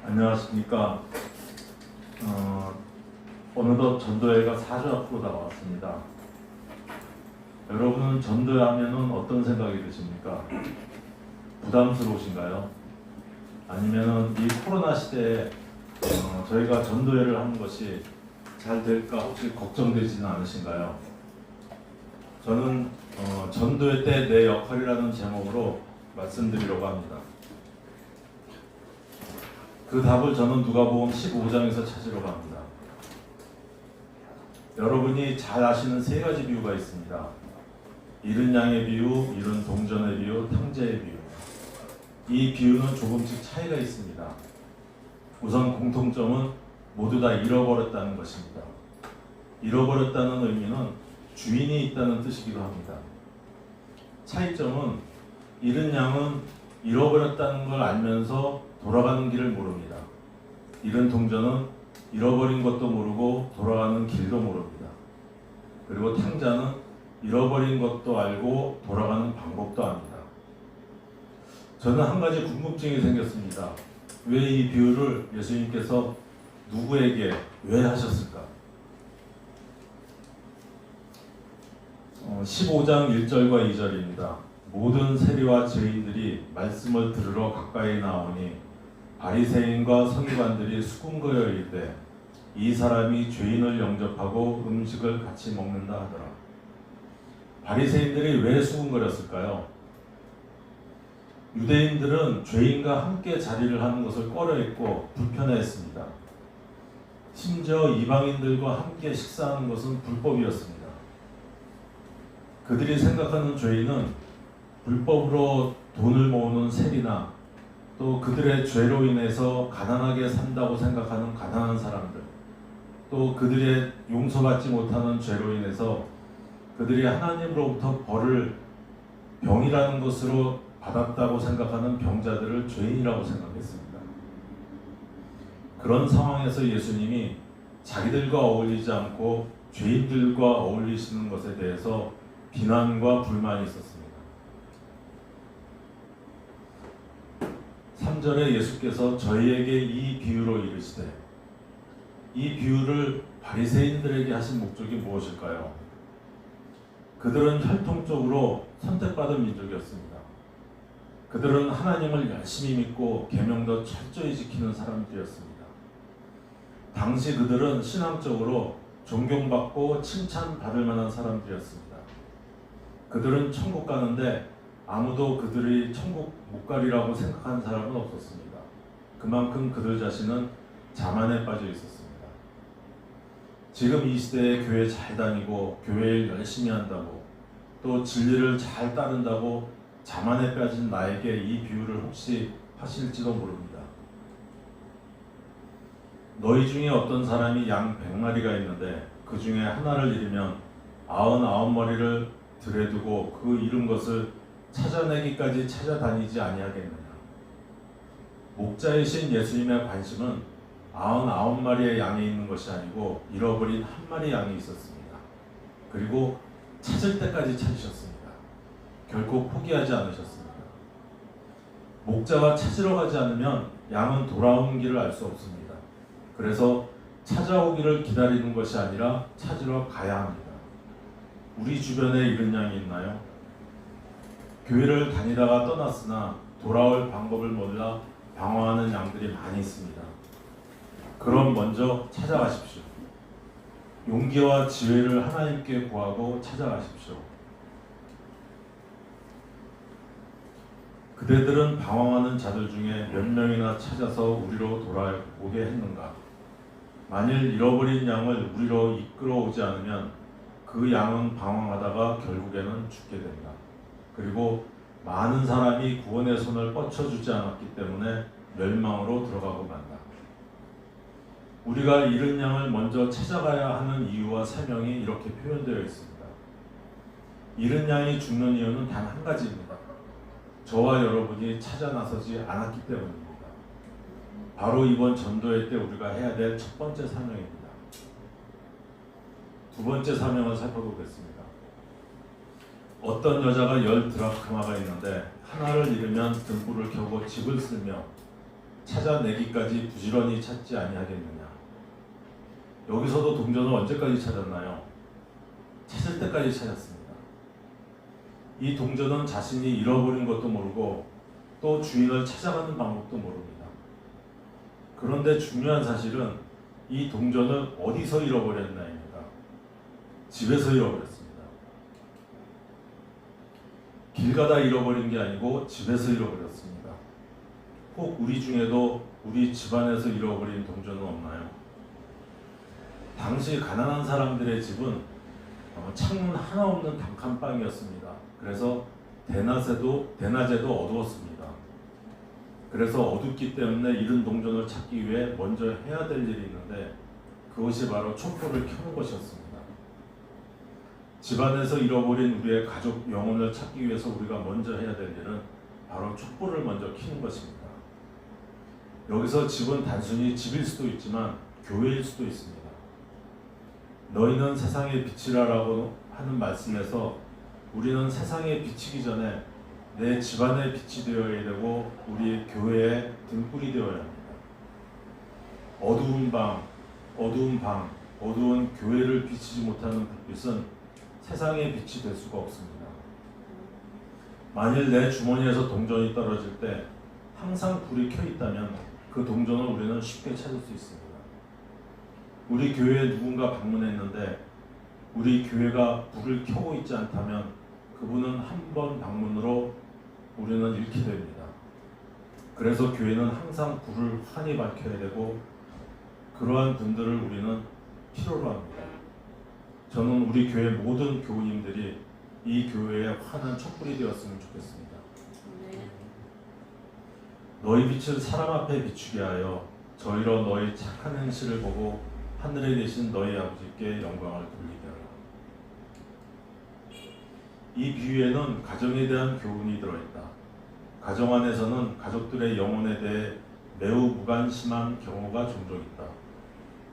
안녕하십니까. 어느덧 전도회가 4주 앞으로 다가왔습니다. 여러분은 전도하면은 어떤 생각이 드십니까? 부담스러우신가요? 아니면은 이 코로나 시대에 저희가 전도회를 하는 것이 잘 될까 혹시 걱정되지는 않으신가요? 저는 전도회 때 내 역할이라는 제목으로 말씀드리려고 합니다. 그 답을 저는 누가복음 15장에서 찾으려고 합니다. 여러분이 잘 아시는 세 가지 비유가 있습니다. 잃은 양의 비유, 잃은 동전의 비유, 탕자의 비유. 이 비유는 조금씩 차이가 있습니다. 우선 공통점은 모두 다 잃어버렸다는 것입니다. 잃어버렸다는 의미는 주인이 있다는 뜻이기도 합니다. 차이점은 잃은 양은 잃어버렸다는 걸 알면서 돌아가는 길을 모릅니다. 잃은 동전은 잃어버린 것도 모르고 돌아가는 길도 모릅니다. 그리고 탕자는 잃어버린 것도 알고 돌아가는 방법도 압니다. 저는 한 가지 궁금증이 생겼습니다. 왜 이 비유를 예수님께서 누구에게 왜 하셨을까? 15장 1절과 2절입니다. 모든 세리와 죄인들이 말씀을 들으러 가까이 나오니 바리새인과 서기관들이 수군거려 이르되 이 사람이 죄인을 영접하고 음식을 같이 먹는다 하더라. 바리새인들이 왜 수군거렸을까요? 유대인들은 죄인과 함께 자리를 하는 것을 꺼려했고 불편해했습니다. 심지어 이방인들과 함께 식사하는 것은 불법이었습니다. 그들이 생각하는 죄인은 불법으로 돈을 모으는 세리나 또 그들의 죄로 인해서 가난하게 산다고 생각하는 가난한 사람들, 또 그들의 용서받지 못하는 죄로 인해서 그들이 하나님으로부터 벌을 병이라는 것으로 받았다고 생각하는 병자들을 죄인이라고 생각했습니다. 그런 상황에서 예수님이 자기들과 어울리지 않고 죄인들과 어울리시는 것에 대해서 비난과 불만이 있었습니다. 3절에 예수께서 저희에게 이 비유로 이르시되, 이 비유를 바리새인들에게 하신 목적이 무엇일까요? 그들은 혈통적으로 선택받은 민족이었습니다. 그들은 하나님을 열심히 믿고 계명도 철저히 지키는 사람들이었습니다. 당시 그들은 신앙적으로 존경받고 칭찬받을 만한 사람들이었습니다. 그들은 천국 가는데 아무도 그들이 천국 못 가리라고 생각하는 사람은 없었습니다. 그만큼 그들 자신은 자만에 빠져 있었습니다. 지금 이 시대에 교회 잘 다니고 교회를 열심히 한다고 또 진리를 잘 따른다고 자만에 빠진 나에게 이 비유를 혹시 하실지도 모릅니다. 너희 중에 어떤 사람이 양 100마리가 있는데 그 중에 하나를 잃으면 99마리를 들에 두고 그 잃은 것을 찾아내기까지 찾아다니지 아니하겠느냐. 목자이신 예수님의 관심은 99마리의 양이 있는 것이 아니고 잃어버린 한 마리 양이 있었습니다. 그리고 찾을 때까지 찾으셨습니다. 결코 포기하지 않으셨습니다. 목자가 찾으러 가지 않으면 양은 돌아오는 길을 알 수 없습니다. 그래서 찾아오기를 기다리는 것이 아니라 찾으러 가야 합니다. 우리 주변에 잃은 양이 있나요? 교회를 다니다가 떠났으나 돌아올 방법을 몰라 방황하는 양들이 많이 있습니다. 그럼 먼저 찾아가십시오. 용기와 지혜를 하나님께 구하고 찾아가십시오. 그대들은 방황하는 자들 중에 몇 명이나 찾아서 우리로 돌아오게 했는가? 만일 잃어버린 양을 우리로 이끌어오지 않으면 그 양은 방황하다가 결국에는 죽게 된다. 그리고 많은 사람이 구원의 손을 뻗쳐주지 않았기 때문에 멸망으로 들어가고 만다. 우리가 잃은 양을 먼저 찾아가야 하는 이유와 사명이 이렇게 표현되어 있습니다. 잃은 양이 죽는 이유는 단 한 가지입니다. 저와 여러분이 찾아 나서지 않았기 때문입니다. 바로 이번 전도회 때 우리가 해야 될 첫 번째 사명입니다. 두 번째 사명을 살펴보겠습니다. 어떤 여자가 10 드라크마가 있는데 하나를 잃으면 등불을 켜고 집을 쓸며 찾아내기까지 부지런히 찾지 아니하겠느냐. 여기서도 동전을 언제까지 찾았나요? 찾을 때까지 찾았습니다. 이 동전은 자신이 잃어버린 것도 모르고 또 주인을 찾아가는 방법도 모릅니다. 그런데 중요한 사실은 이 동전을 어디서 잃어버렸나입니다. 집에서 잃어버렸습니다. 길 가다 잃어버린 게 아니고 집에서 잃어버렸습니다. 혹 우리 중에도 우리 집안에서 잃어버린 동전은 없나요? 당시 가난한 사람들의 집은 창문 하나 없는 단칸방이었습니다. 그래서 대낮에도 어두웠습니다. 그래서 어둡기 때문에 잃은 동전을 찾기 위해 먼저 해야 될 일이 있는데 그것이 바로 촛불을 켜는 것이었습니다. 집안에서 잃어버린 우리의 가족 영혼을 찾기 위해서 우리가 먼저 해야 될 일은 바로 촛불을 먼저 켜는 것입니다. 여기서 집은 단순히 집일 수도 있지만 교회일 수도 있습니다. 너희는 세상의 빛이라라고 하는 말씀에서 우리는 세상에 비치기 전에 내 집안의 빛이 되어야 되고 우리 교회의 등불이 되어야 합니다. 어두운 교회를 비치지 못하는 불빛은 세상의 빛이 될 수가 없습니다. 만일 내 주머니에서 동전이 떨어질 때 항상 불이 켜 있다면 그 동전을 우리는 쉽게 찾을 수 있습니다. 우리 교회에 누군가 방문했는데 우리 교회가 불을 켜고 있지 않다면 그분은 한 번 방문으로 우리는 잃게 됩니다. 그래서 교회는 항상 불을 환히 밝혀야 되고 그러한 분들을 우리는 필요로 합니다. 저는 우리 교회 모든 교우님들이 이 교회의 환한 촛불이 되었으면 좋겠습니다. 너희 빛을 사람 앞에 비추게 하여 저희로 너희 착한 행실을 보고 하늘에 계신 너희 아버지께 영광을 돌리게 하라. 이 비유에는 가정에 대한 교훈이 들어있다. 가정 안에서는 가족들의 영혼에 대해 매우 무관심한 경우가 종종 있다.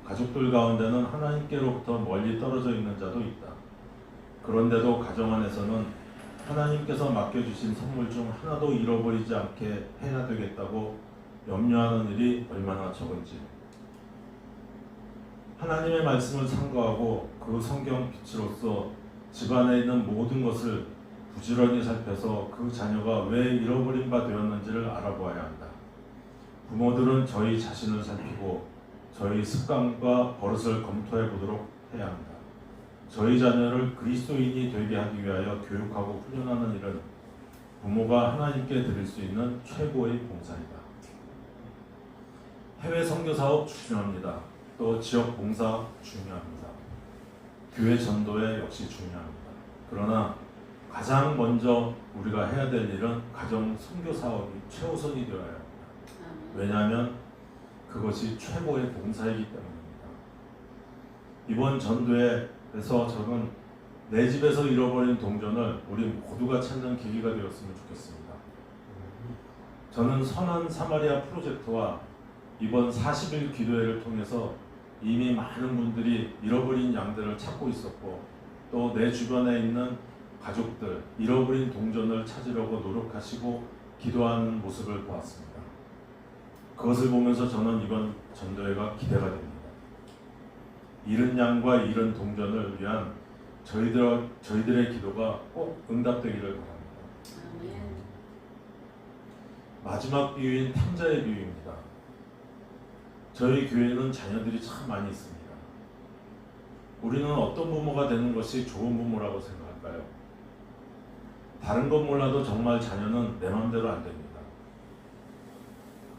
가족들 가운데는 하나님께로부터 멀리 떨어져 있는 자도 있다. 그런데도 가정 안에서는 하나님께서 맡겨주신 선물 중 하나도 잃어버리지 않게 해야 되겠다고 염려하는 일이 얼마나 적은지. 하나님의 말씀을 상고하고 그 성경 빛으로서 집안에 있는 모든 것을 부지런히 살펴서 그 자녀가 왜 잃어버린 바 되었는지를 알아보아야 한다. 부모들은 저희 자신을 살피고 저희 습관과 버릇을 검토해 보도록 해야 합니다. 저희 자녀를 그리스도인이 되게 하기 위하여 교육하고 훈련하는 일은 부모가 하나님께 드릴 수 있는 최고의 봉사이다. 해외 선교 사업 중요합니다. 또 지역 봉사 중요합니다. 교회 전도에 역시 중요합니다. 그러나 가장 먼저 우리가 해야 될 일은 가정 선교 사업이 최우선이 되어야 합니다. 왜냐하면 그것이 최고의 봉사이기 때문입니다. 이번 전도회에서 저는 내 집에서 잃어버린 동전을 우리 모두가 찾는 계기가 되었으면 좋겠습니다. 저는 선한 사마리아 프로젝트와 이번 40일 기도회를 통해서 이미 많은 분들이 잃어버린 양들을 찾고 있었고 또 내 주변에 있는 가족들 잃어버린 동전을 찾으려고 노력하시고 기도하는 모습을 보았습니다. 그것을 보면서 저는 이번 전도회가 기대가 됩니다. 잃은 양과 잃은 동전을 위한 저희들의 기도가 꼭 응답되기를 바랍니다. 마지막 비유인 탕자의 비유입니다. 저희 교회는 자녀들이 참 많이 있습니다. 우리는 어떤 부모가 되는 것이 좋은 부모라고 생각할까요? 다른 건 몰라도 정말 자녀는 내 맘대로 안 됩니다.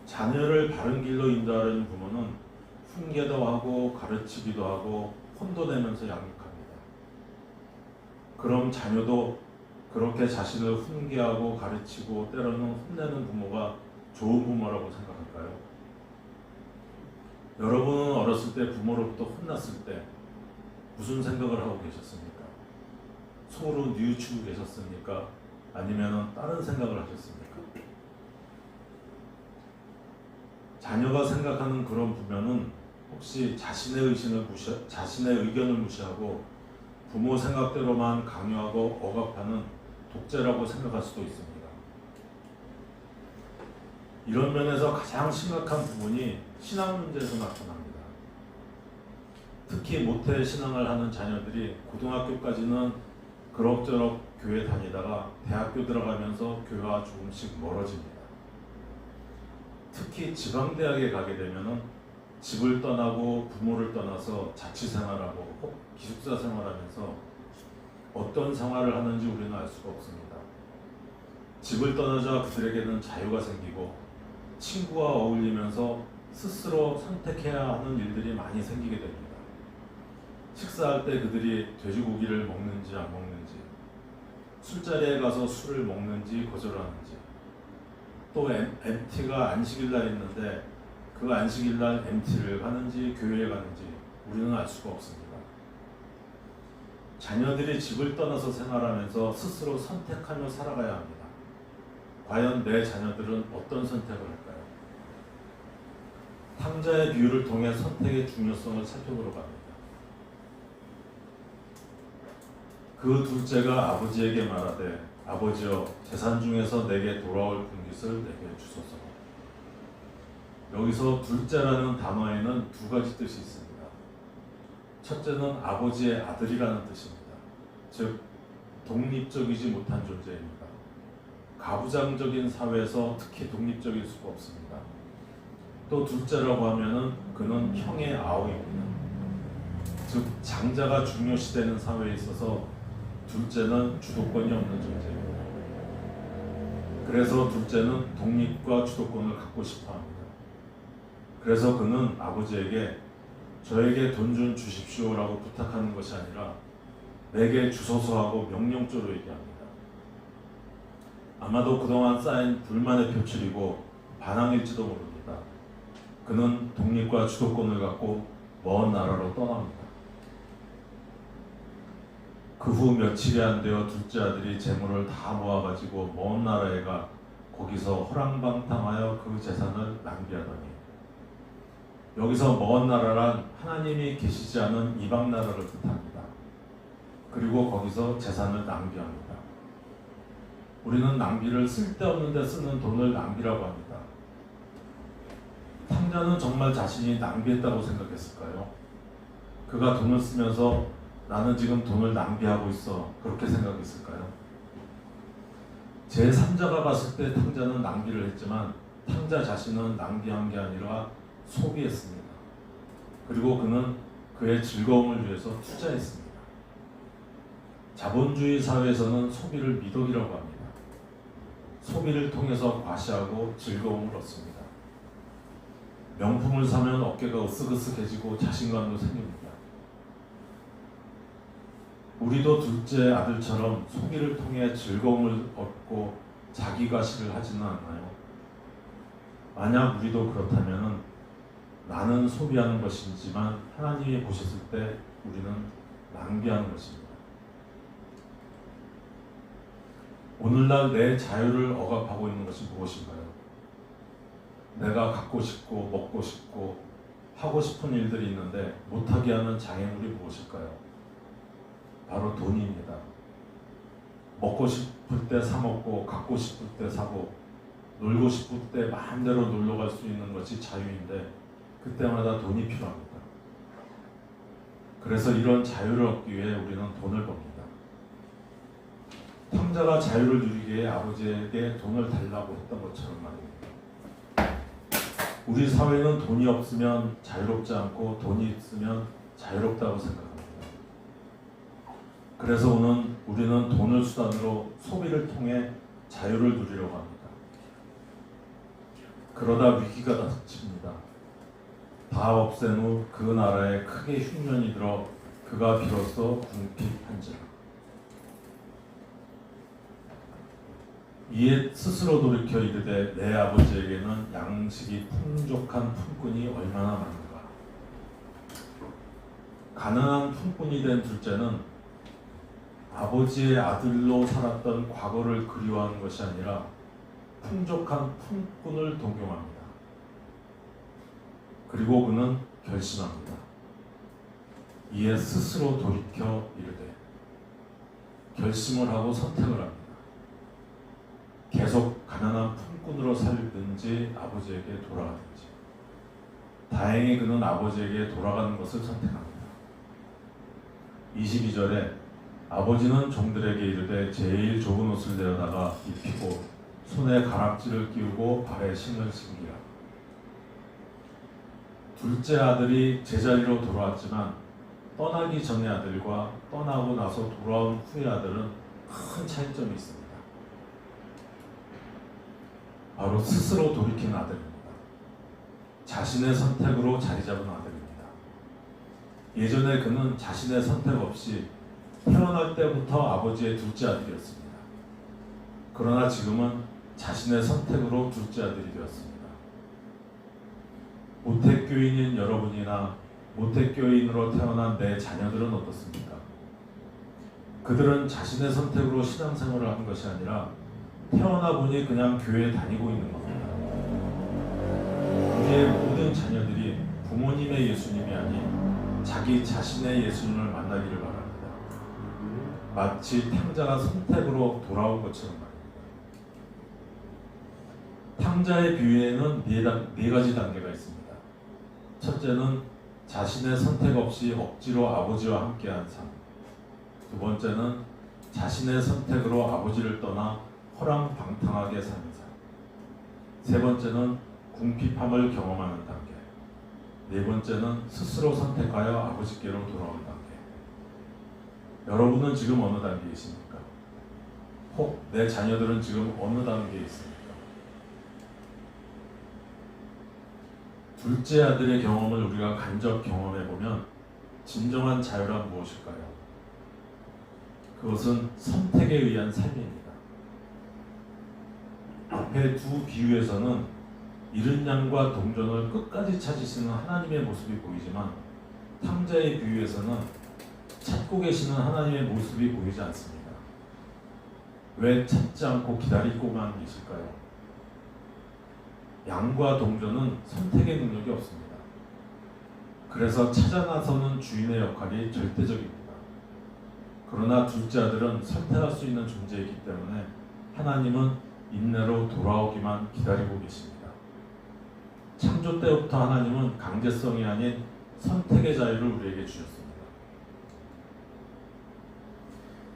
자녀를 바른 길로 인도하려는 부모는 훈계도 하고 가르치기도 하고 혼도 내면서 양육합니다. 그럼 자녀도 그렇게 자신을 훈계하고 가르치고 때로는 혼내는 부모가 좋은 부모라고 생각할까요? 여러분은 어렸을 때 부모로부터 혼났을 때 무슨 생각을 하고 계셨습니까? 속으로 뉘우치고 계셨습니까? 아니면 다른 생각을 하셨습니까? 자녀가 생각하는 그런 부모는 혹시 자신의 의견을 무시하고 부모 생각대로만 강요하고 억압하는 독재라고 생각할 수도 있습니다. 이런 면에서 가장 심각한 부분이 신앙 문제에서 나타납니다. 특히 모태 신앙을 하는 자녀들이 고등학교까지는 그럭저럭 교회 다니다가 대학교 들어가면서 교회와 조금씩 멀어집니다. 특히 지방대학에 가게 되면은 집을 떠나고 부모를 떠나서 자취생활하고 혹 기숙사 생활하면서 어떤 생활을 하는지 우리는 알 수가 없습니다. 집을 떠나자 그들에게는 자유가 생기고 친구와 어울리면서 스스로 선택해야 하는 일들이 많이 생기게 됩니다. 식사할 때 그들이 돼지고기를 먹는지 안 먹는지, 술자리에 가서 술을 먹는지 거절하는지, 또 MT가 안식일날 있는데 그 안식일날 MT를 가는지 교회에 가는지 우리는 알 수가 없습니다. 자녀들이 집을 떠나서 생활하면서 스스로 선택하며 살아가야 합니다. 과연 내 자녀들은 어떤 선택을 할까요? 탕자의 비유를 통해 선택의 중요성을 살펴보러 갑니다. 그 둘째가 아버지에게 말하되 아버지여 재산 중에서 내게 돌아올 분깃을 내게 주소서. 여기서 둘째라는 단어에는 두 가지 뜻이 있습니다. 첫째는 아버지의 아들이라는 뜻입니다. 즉 독립적이지 못한 존재입니다. 가부장적인 사회에서 특히 독립적일 수가 없습니다. 또 둘째라고 하면은 그는 형의 아우입니다. 즉 장자가 중요시되는 사회에 있어서 둘째는 주도권이 없는 존재입니다. 그래서 둘째는 독립과 주도권을 갖고 싶어합니다. 그래서 그는 아버지에게 저에게 돈 좀 주십시오라고 부탁하는 것이 아니라 내게 주소서 하고 명령조로 얘기합니다. 아마도 그동안 쌓인 불만의 표출이고 반항일지도 모릅니다. 그는 독립과 주도권을 갖고 먼 나라로 떠납니다. 그 후 며칠이 안 되어 둘째 아들이 재물을 다 모아가지고 먼 나라에 가 거기서 허랑방탕하여 그 재산을 낭비하더니, 여기서 먼 나라란 하나님이 계시지 않은 이방 나라를 뜻합니다. 그리고 거기서 재산을 낭비합니다. 우리는 낭비를 쓸데없는 데 쓰는 돈을 낭비라고 합니다. 탕자는 정말 자신이 낭비했다고 생각했을까요? 그가 돈을 쓰면서 나는 지금 돈을 낭비하고 있어 그렇게 생각했을까요? 제3자가 봤을 때 탕자는 낭비를 했지만 탕자 자신은 낭비한 게 아니라 소비했습니다. 그리고 그는 그의 즐거움을 위해서 투자했습니다. 자본주의 사회에서는 소비를 미덕이라고 합니다. 소비를 통해서 과시하고 즐거움을 얻습니다. 명품을 사면 어깨가 으쓱으쓱해지고 자신감도 생깁니다. 우리도 둘째 아들처럼 소비를 통해 즐거움을 얻고 자기 과시를 하지는 않나요? 만약 우리도 그렇다면 나는 소비하는 것이지만 하나님이 보셨을 때 우리는 낭비하는 것입니다. 오늘날 내 자유를 억압하고 있는 것이 무엇인가요? 내가 갖고 싶고 먹고 싶고 하고 싶은 일들이 있는데 못하게 하는 장애물이 무엇일까요? 바로 돈입니다. 먹고 싶을 때 사 먹고 갖고 싶을 때 사고 놀고 싶을 때 마음대로 놀러 갈 수 있는 것이 자유인데 그때마다 돈이 필요합니다. 그래서 이런 자유를 얻기 위해 우리는 돈을 법니다. 탕자가 자유를 누리기에 아버지에게 돈을 달라고 했던 것처럼 말입니다. 우리 사회는 돈이 없으면 자유롭지 않고 돈이 있으면 자유롭다고 생각합니다. 그래서 우리는 돈을 수단으로 소비를 통해 자유를 누리려고 합니다. 그러다 위기가 닥칩니다. 다 없앤 후 그 나라에 크게 흉년이 들어 그가 비로소 궁핍한지라. 이에 스스로 돌이켜 이르되 내 아버지에게는 양식이 풍족한 품꾼이 얼마나 많은가. 가난한 품꾼이 된 둘째는 아버지의 아들로 살았던 과거를 그리워하는 것이 아니라 풍족한 품꾼을 동경합니다. 그리고 그는 결심합니다. 이에 스스로 돌이켜 이르되 결심을 하고 선택을 합니다. 계속 가난한 품꾼으로 살든지 아버지에게 돌아가든지. 다행히 그는 아버지에게 돌아가는 것을 선택합니다. 22절에 아버지는 종들에게 이르되 제일 좋은 옷을 내어다가 입히고 손에 가락지를 끼우고 발에 신을 신기라. 둘째 아들이 제자리로 돌아왔지만 떠나기 전의 아들과 떠나고 나서 돌아온 후의 아들은 큰 차이점이 있습니다. 바로 스스로 돌이킨 아들입니다. 자신의 선택으로 자리 잡은 아들입니다. 예전에 그는 자신의 선택 없이 태어날 때부터 아버지의 둘째 아들이었습니다. 그러나 지금은 자신의 선택으로 둘째 아들이 되었습니다. 모태교인인 여러분이나 모태교인으로 태어난 내 자녀들은 어떻습니까? 그들은 자신의 선택으로 신앙생활을 하는 것이 아니라 태어나 보니 그냥 교회에 다니고 있는 겁니다. 우리의 모든 자녀들이 부모님의 예수님이 아닌 자기 자신의 예수님을 만나기를 바랍니다. 마치 탕자가 선택으로 돌아온 것처럼 말입니다. 탕자의 비유에는 네 가지 단계가 있습니다. 첫째는 자신의 선택 없이 억지로 아버지와 함께한 삶. 두 번째는 자신의 선택으로 아버지를 떠나 허랑방탕하게 사는 삶. 세 번째는 궁핍함을 경험하는 단계. 네 번째는 스스로 선택하여 아버지께로 돌아오는 단계. 여러분은 지금 어느 단계에 있습니까? 혹 내 자녀들은 지금 어느 단계에 있습니까? 둘째 아들의 경험을 우리가 간접 경험해보면 진정한 자유란 무엇일까요? 그것은 선택에 의한 삶입니다. 앞에 두 비유에서는 잃은 양과 동전을 끝까지 찾으시는 하나님의 모습이 보이지만 탕자의 비유에서는 찾고 계시는 하나님의 모습이 보이지 않습니다. 왜 찾지 않고 기다리고만 계실까요? 양과 동전은 선택의 능력이 없습니다. 그래서 찾아 나서는 주인의 역할이 절대적입니다. 그러나 둘째 아들은 선택할 수 있는 존재이기 때문에 하나님은 인내로 돌아오기만 기다리고 계십니다. 창조 때부터 하나님은 강제성이 아닌 선택의 자유를 우리에게 주셨습니다.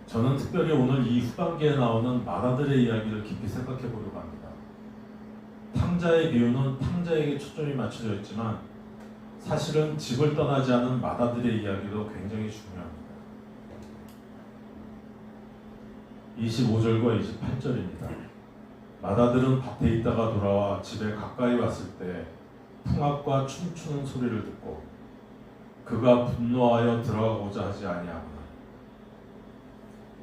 저는 특별히 오늘 이 후반기에 나오는 마다들의 이야기를 깊이 생각해 보려고 합니다. 탕자의 비유는 탕자에게 초점이 맞춰져 있지만 사실은 집을 떠나지 않은 마다들의 이야기도 굉장히 중요합니다. 25절과 28절입니다. 마다들은 밭에 있다가 돌아와 집에 가까이 왔을 때 풍악과 춤추는 소리를 듣고 그가 분노하여 들어가고자 하지 아니하구나.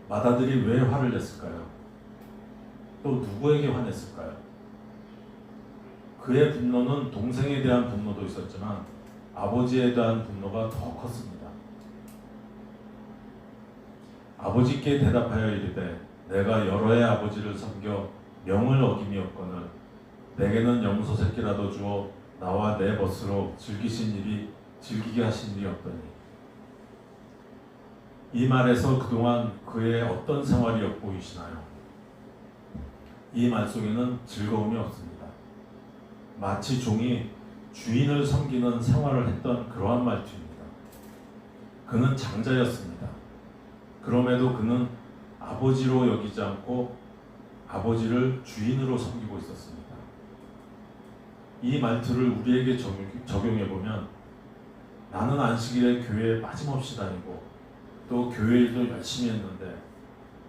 마다들이 왜 화를 냈을까요? 또 누구에게 화냈을까요? 그의 분노는 동생에 대한 분노도 있었지만 아버지에 대한 분노가 더 컸습니다. 아버지께 대답하여 이르되 내가 여러 해 아버지를 섬겨 명을 어김이었거늘 내게는 염소 새끼라도 주어 나와 내 벗으로 즐기게 하신 일이 없더니. 이 말에서 그동안 그의 어떤 생활이 엿보이시나요? 이 말 속에는 즐거움이 없습니다. 마치 종이 주인을 섬기는 생활을 했던 그러한 말투입니다. 그는 장자였습니다. 그럼에도 그는 아버지로 여기지 않고 아버지를 주인으로 섬기고 있었습니다. 이 말투를 우리에게 적용해보면 나는 안식일에 교회에 빠짐없이 다니고 또 교회 일도 열심히 했는데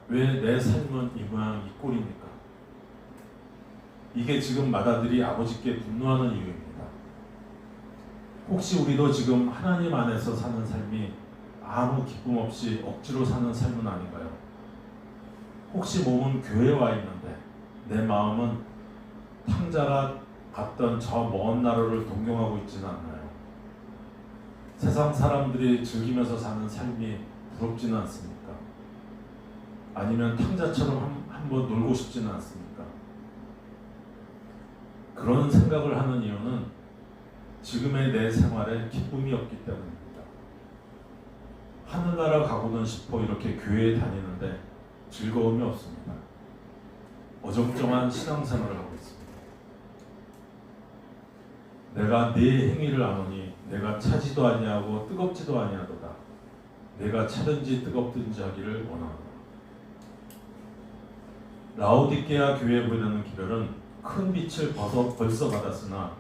왜 내 삶은 이 모양 이 꼴입니까? 이게 지금 마다들이 아버지께 분노하는 이유입니다. 혹시 우리도 지금 하나님 안에서 사는 삶이 아무 기쁨 없이 억지로 사는 삶은 아닌가요? 혹시 몸은 교회에 와 있는데 내 마음은 탕자가 갔던 저 먼 나라를 동경하고 있지는 않나요? 세상 사람들이 즐기면서 사는 삶이 부럽지는 않습니까? 아니면 탕자처럼 한번 놀고 싶지는 않습니까? 그런 생각을 하는 이유는 지금의 내 생활에 기쁨이 없기 때문입니다. 하늘나라 가고는 싶어 이렇게 교회에 다니는데 즐거움이 없습니다. 어정쩡한 신앙생활을 하고 있습니다. 내가 네 행위를 아노니 내가 차지도 아니하고 뜨겁지도 아니하도다. 내가 차든지 뜨겁든지 하기를 원하노라. 라오디게아 교회에 보내는 기별은 큰 빛을 벌써 받았으나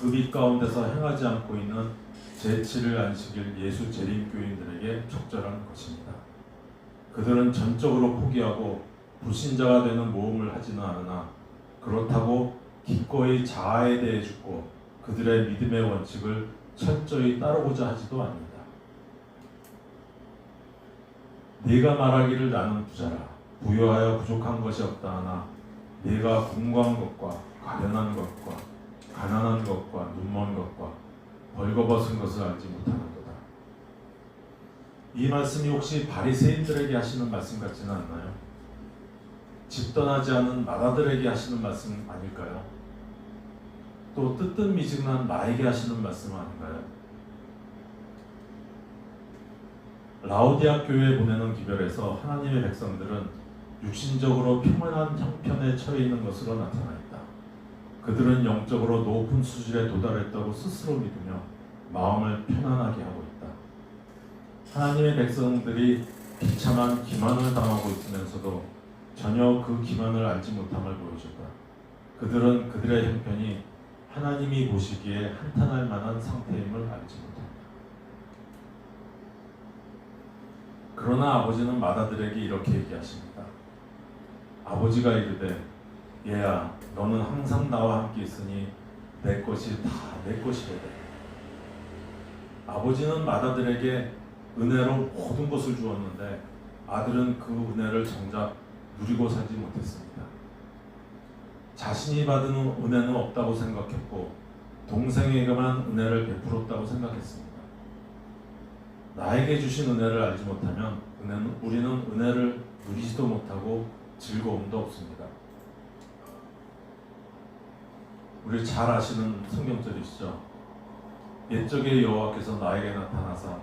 그 빛 가운데서 행하지 않고 있는 제7일 안식일 예수 재림 교인들에게 적절한 것입니다. 그들은 전적으로 포기하고 불신자가 되는 모험을 하지는 않으나 그렇다고 기꺼이 자아에 대해 죽고 그들의 믿음의 원칙을 철저히 따르고자 하지도 않는다. 네가 말하기를 나는 부자라 부유하여 부족한 것이 없다 하나 네가 궁고한 것과 가련한 것과 가난한 것과 눈먼 것과 벌거벗은 것을 알지 못하는도다. 이 말씀이 혹시 바리새인들에게 하시는 말씀 같지는 않나요? 집 떠나지 않은 마다들에게 하시는 말씀 아닐까요? 또 뜨뜻미지근한 나에게 하시는 말씀 아닌가요? 라오디아 교회에 보내는 기별에서 하나님의 백성들은 육신적으로 평안한 형편에 처해 있는 것으로 나타나 있다. 그들은 영적으로 높은 수준에 도달했다고 스스로 믿으며 마음을 편안하게 하고 있다. 하나님의 백성들이 비참한 기만을 당하고 있으면서도 전혀 그 기만을 알지 못함을 보여준다. 그들은 그들의 형편이 하나님이 보시기에 한탄할 만한 상태임을 알지 못한다. 그러나 아버지는 마다들에게 이렇게 얘기하십니다. 아버지가 이르되 얘야 너는 항상 나와 함께 있으니 내 것이 다 내 것이로되. 아버지는 마다들에게 은혜로 모든 것을 주었는데 아들은 그 은혜를 정작 누리고 살지 못했습니다. 자신이 받은 은혜는 없다고 생각했고 동생에게만 은혜를 베풀었다고 생각했습니다. 나에게 주신 은혜를 알지 못하면 우리는 은혜를 누리지도 못하고 즐거움도 없습니다. 우리 잘 아시는 성경절이시죠. 옛적에 여호와께서 나에게 나타나사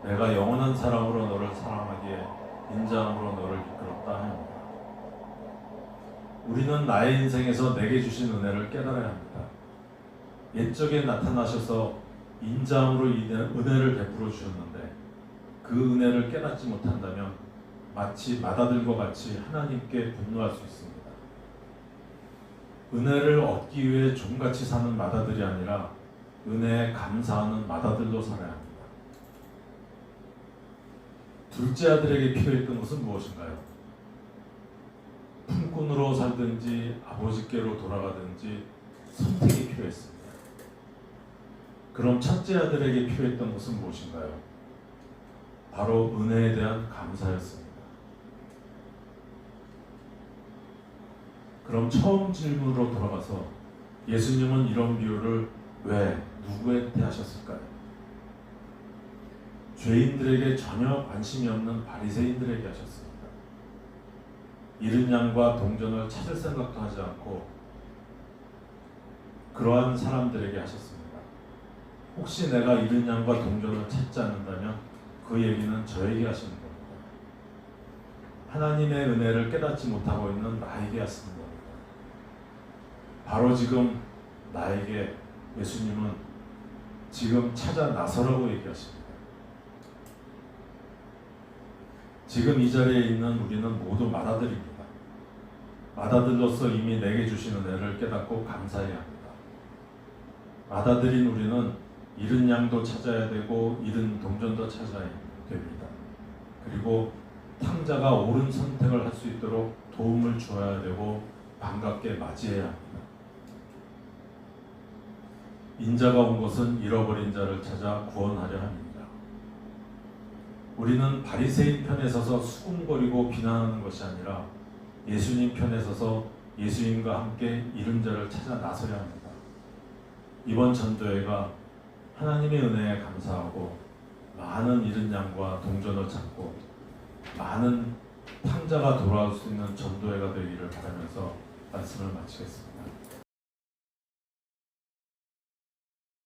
내가 영원한 사랑으로 너를 사랑하기에 인자함으로 너를 이끌었다 하옵니다. 우리는 나의 인생에서 내게 주신 은혜를 깨달아야 합니다. 옛적에 나타나셔서 인자함으로 은혜를 베풀어 주셨는데 그 은혜를 깨닫지 못한다면 마치 마다들과 같이 하나님께 분노할 수 있습니다. 은혜를 얻기 위해 종같이 사는 마다들이 아니라 은혜에 감사하는 마다들로 살아야 합니다. 둘째 아들에게 필요했던 것은 무엇인가요? 품꾼으로 살든지 아버지께로 돌아가든지 선택이 필요했습니다. 그럼 첫째 아들에게 필요했던 것은 무엇인가요? 바로 은혜에 대한 감사였습니다. 그럼 처음 질문으로 돌아가서 예수님은 이런 비유를 왜 누구한테 하셨을까요? 죄인들에게 전혀 관심이 없는 바리새인들에게 하셨습니다. 잃은 양과 동전을 찾을 생각도 하지 않고 그러한 사람들에게 하셨습니다. 혹시 내가 잃은 양과 동전을 찾지 않는다면 그 얘기는 저에게 하시는 겁니다. 하나님의 은혜를 깨닫지 못하고 있는 나에게 하시는 겁니다. 바로 지금 나에게 예수님은 지금 찾아 나서라고 얘기하십니다. 지금 이 자리에 있는 우리는 모두 마다들입니다. 마다들로서 이미 내게 주신 은혜를 깨닫고 감사해야 합니다. 마다들인 우리는 잃은 양도 찾아야 되고 잃은 동전도 찾아야 됩니다. 그리고 탕자가 옳은 선택을 할 수 있도록 도움을 주어야 되고 반갑게 맞이해야 합니다. 인자가 온 것은 잃어버린 자를 찾아 구원하려 합니다. 우리는 바리새인 편에 서서 수군거리고 비난하는 것이 아니라 예수님 편에 서서 예수님과 함께 잃은 자를 찾아 나서야 합니다. 이번 전도회가 하나님의 은혜에 감사하고 많은 잃은 양과 동전을 찾고 많은 탕자가 돌아올 수 있는 전도회가 되기를 바라면서 말씀을 마치겠습니다.